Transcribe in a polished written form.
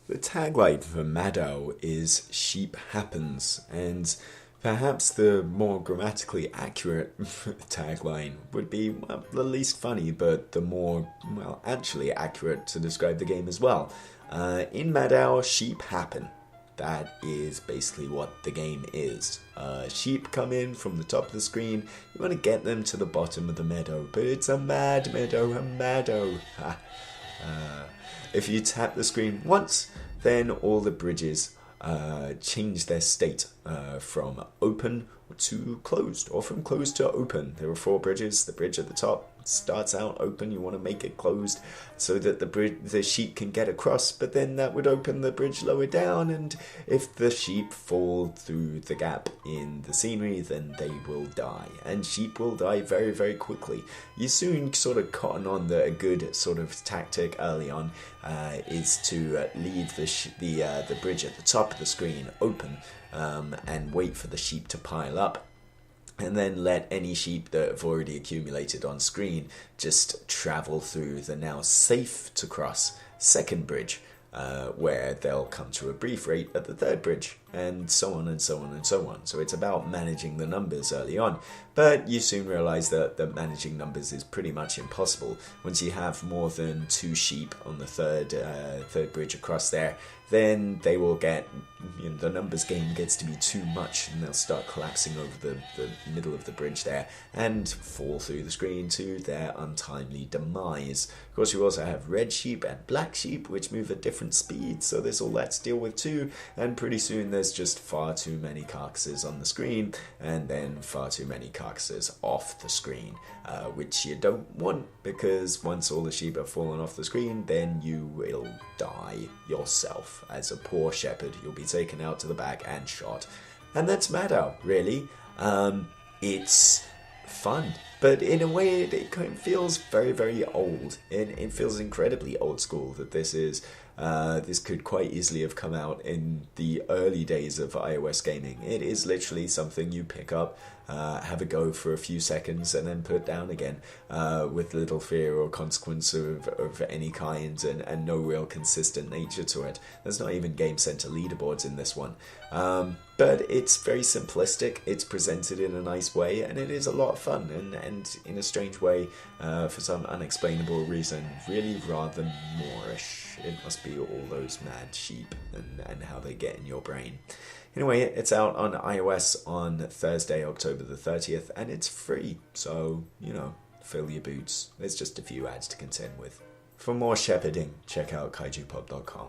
The tagline for Madow is "Sheep happens," and perhaps the more grammatically accurate tagline would be, well, the least funny, but the more, well, actually accurate to describe the game as well. In Madow, sheep happen. That is basically what the game is. Sheep come in from the top of the screen. You want to get them to the bottom of the meadow, but it's a mad meadow, a Madow. If you tap the screen once, then all the bridges change their state from open to closed, or from closed to open. There are 4 bridges. The bridge at the top starts out open. You want to make it closed so that the sheep can get across, but then that would open the bridge lower down, and if the sheep fall through the gap in the scenery, then they will die, and sheep will die very, very quickly. You soon sort of cotton on that a good sort of tactic early on is to leave the bridge at the top of the screen open and wait for the sheep to pile up, and then let any sheep that have already accumulated on screen just travel through the now safe to cross second bridge, where they'll come to a brief rate at the third bridge, and so on and so on and so on. So it's about managing the numbers early on, but you soon realize that managing numbers is pretty much impossible. Once you have more than 2 sheep on the third bridge across there, then they will get, the numbers game gets to be too much, and they'll start collapsing over the middle of the bridge there and fall through the screen to their untimely demise. Of course, you also have red sheep and black sheep, which move at different speeds, so there's all that to deal with too, and pretty soon there's just far too many carcasses on the screen, and then far too many carcasses off the screen, which you don't want, because once all the sheep have fallen off the screen, then you will die yourself. As a poor shepherd, you'll be taken out to the back and shot. And that's Madow, really. It's fun, but in a way it kind of feels very, very old. It feels incredibly old school that this is. This could quite easily have come out in the early days of iOS gaming. It is literally something you pick up, have a go for a few seconds, and then put down again, with little fear or consequence of any kind, and no real consistent nature to it. There's not even Game Center leaderboards in this one. But it's very simplistic, it's presented in a nice way, and it is a lot of fun, and in a strange way, for some unexplainable reason, really rather Moorish. It must be all those mad sheep and how they get in your brain. Anyway, it's out on iOS on Thursday, October the 30th, and it's free, so, fill your boots. There's just a few ads to contend with. For more shepherding, check out kaijupop.com.